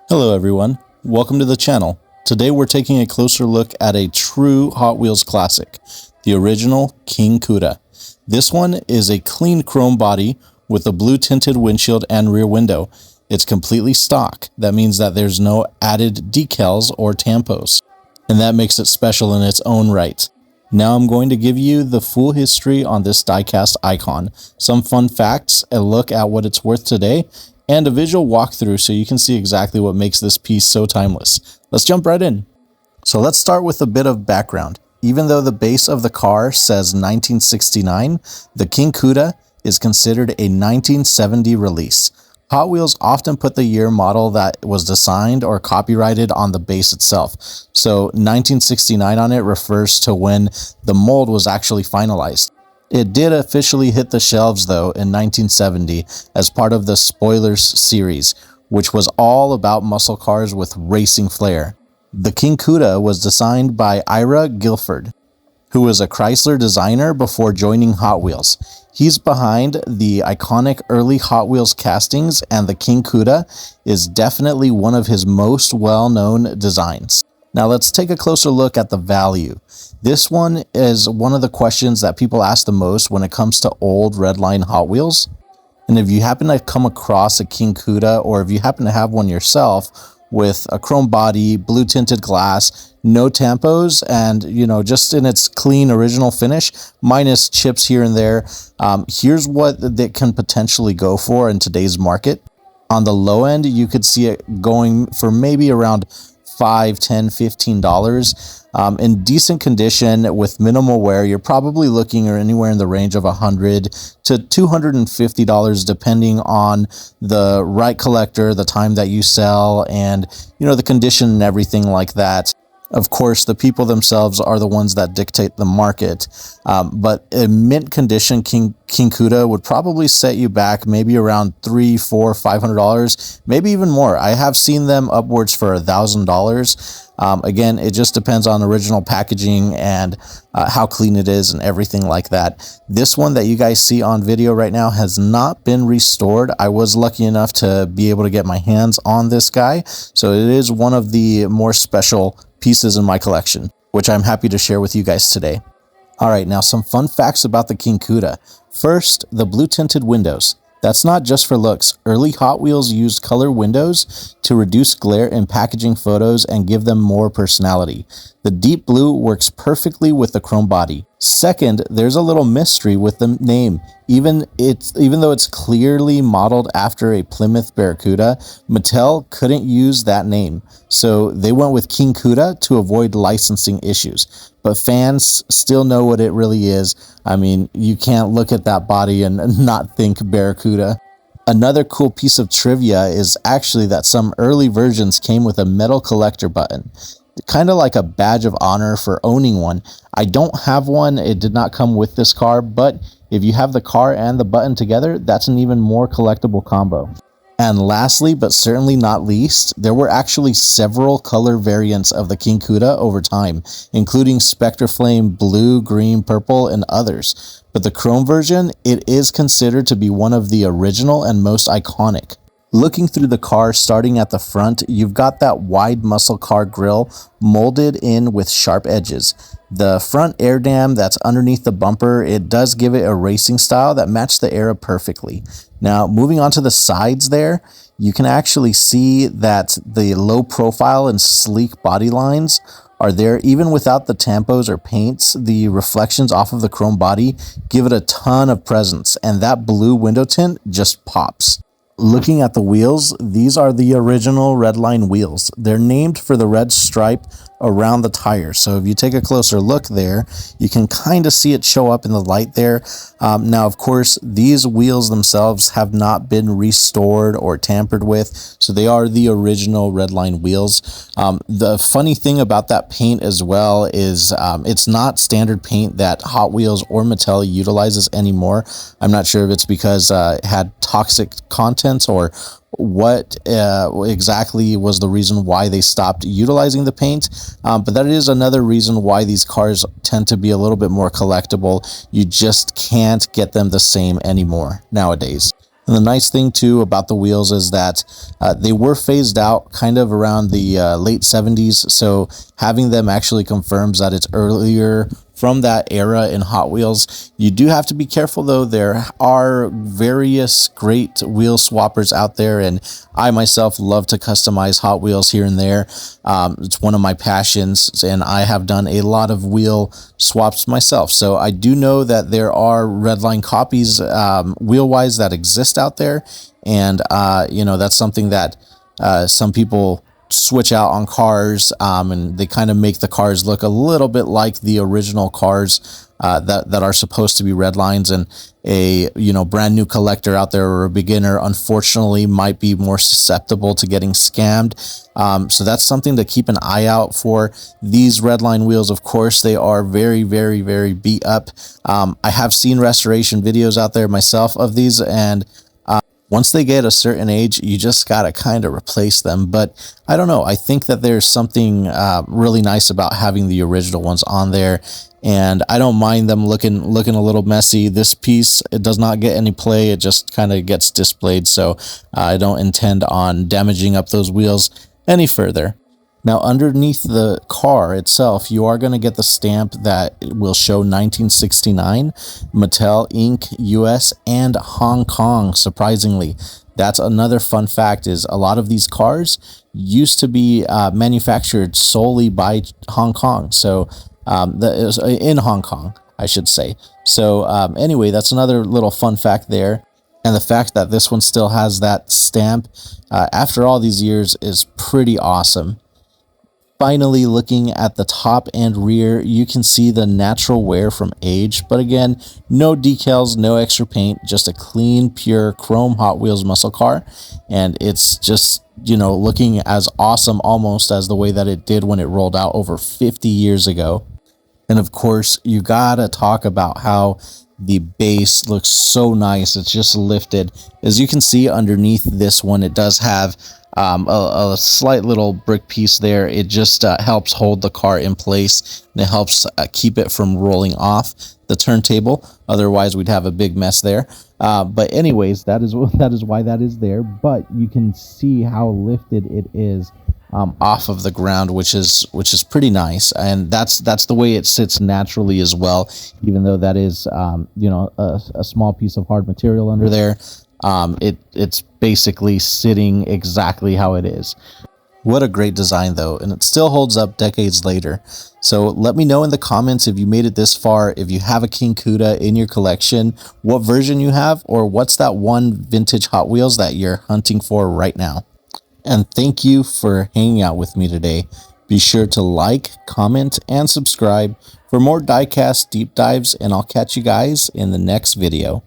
Hello everyone, welcome to the channel. Today we're taking a closer look at a true Hot Wheels classic, the original King KUDA. This one is a clean chrome body with a blue tinted windshield and rear window. It's completely stock. That means that there's no added decals or tampos, and that makes it special in its own right. Now I'm going to give you the full history on this diecast icon, some fun facts, a look at what it's worth today, and a visual walkthrough so you can see exactly what makes this piece so timeless. Let's jump right in. So let's start with a bit of background. Even though the base of the car says 1969, the King KUDA is considered a 1970 release. Hot Wheels often put the year model that was designed or copyrighted on the base itself. So 1969 on it refers to when the mold was actually finalized. It did officially hit the shelves though in 1970 as part of the Spoilers series, which was all about muscle cars with racing flair. The King KUDA was designed by Ira Guilford, who was a Chrysler designer before joining Hot Wheels. He's behind the iconic early Hot Wheels castings, and the King KUDA is definitely one of his most well-known designs. Now let's take a closer look at the value. This one is one of the questions that people ask the most when it comes to old Redline Hot Wheels. And if you happen to come across a King KUDA, or if you happen to have one yourself with a chrome body, blue tinted glass, no tampos, and just in its clean original finish, minus chips here and there, here's what they can potentially go for in today's market. On the low end, you could see it going for maybe around $5, $10, $15. In decent condition with minimal wear, you're probably looking anywhere in the range of $100 to $250, depending on the right collector, the time that you sell, and the condition and everything like that. Of course, the people themselves are the ones that dictate the market, but in mint condition, King KUDA would probably set you back maybe around $300, $400, $500, maybe even more. I have seen them upwards for $1,000. Again, it just depends on original packaging and how clean it is and everything like that. This one that you guys see on video right now has not been restored. I was lucky enough to be able to get my hands on this guy, so it is one of the more special pieces in my collection, which I'm happy to share with you guys today. All right, now some fun facts about the King KUDA. First, the blue tinted windows. That's not just for looks. Early Hot Wheels used color windows to reduce glare in packaging photos and give them more personality. The deep blue works perfectly with the chrome body. Second, there's a little mystery with the name. Even though it's clearly modeled after a Plymouth Barracuda, Mattel couldn't use that name. So they went with King KUDA to avoid licensing issues. But fans still know what it really is. I mean, you can't look at that body and not think Barracuda. Another cool piece of trivia is actually that some early versions came with a metal collector button, kind of like a badge of honor for owning one. I don't have one. It did not come with this car, but if you have the car and the button together, that's an even more collectible combo. And lastly, but certainly not least, there were actually several color variants of the King KUDA over time, including Spectre Flame, blue, green, purple, and others. But the chrome version, it is considered to be one of the original and most iconic. Looking through the car, starting at the front, you've got that wide muscle car grille molded in with sharp edges. The front air dam that's underneath the bumper, it does give it a racing style that matched the era perfectly. Now, moving on to the sides there, you can actually see that the low profile and sleek body lines are there even without the tampos or paints. The reflections off of the chrome body give it a ton of presence, and that blue window tint just pops. Looking at the wheels, these are the original Redline wheels. They're named for the red stripe around the tire. So if you take a closer look there, you can kind of see it show up in the light there. Now, of course, these wheels themselves have not been restored or tampered with, so they are the original Redline wheels. The funny thing about that paint as well is it's not standard paint that Hot Wheels or Mattel utilizes anymore. I'm not sure if it's because it had toxic contents or what exactly was the reason why they stopped utilizing the paint, but that is another reason why these cars tend to be a little bit more collectible. You just can't get them the same anymore nowadays. And the nice thing too about the wheels is that they were phased out kind of around the late 70s. So having them actually confirms that it's earlier from that era in Hot Wheels. You do have to be careful though. There are various great wheel swappers out there, and I myself love to customize Hot Wheels here and there. It's one of my passions, and I have done a lot of wheel swaps myself. So I do know that there are Redline copies wheel-wise that exist out there, and you know, that's something that some people switch out on cars, and they kind of make the cars look a little bit like the original cars that are supposed to be Redlines. And a brand new collector out there or a beginner unfortunately might be more susceptible to getting scammed. So that's something to keep an eye out for. These Redline wheels, of course, they are very, very, very beat up. I have seen restoration videos out there myself of these, and once they get a certain age, you just gotta kind of replace them. But I don't know. I think that there's something really nice about having the original ones on there, and I don't mind them looking a little messy. This piece, it does not get any play. It just kind of gets displayed. So I don't intend on damaging up those wheels any further. Now, underneath the car itself, you are going to get the stamp that will show 1969, Mattel, Inc., US, and Hong Kong, surprisingly. That's another fun fact, is a lot of these cars used to be manufactured solely by Hong Kong. So, in Hong Kong, I should say. So, anyway, that's another little fun fact there. And the fact that this one still has that stamp after all these years is pretty awesome. Finally, looking at the top and rear, you can see the natural wear from age, but again, no decals, no extra paint, just a clean, pure chrome Hot Wheels muscle car. And it's just, looking as awesome almost as the way that it did when it rolled out over 50 years ago. And of course, you gotta talk about how the base looks so nice. It's just lifted. As you can see underneath this one, it does have a slight little brick piece there. It just helps hold the car in place, and it helps keep it from rolling off the turntable. Otherwise, we'd have a big mess there. But anyways, that is why that is there. But you can see how lifted it is off of the ground, which is pretty nice, and that's the way it sits naturally as well. Even though that is a small piece of hard material under there, it's basically sitting exactly how it is. What a great design though, and it still holds up decades later. So let me know in the comments if you made it this far, if you have a King KUDA in your collection, what version you have, or what's that one vintage Hot Wheels that you're hunting for right now. And thank you for hanging out with me today. Be sure to like, comment, and subscribe for more diecast deep dives, and I'll catch you guys in the next video.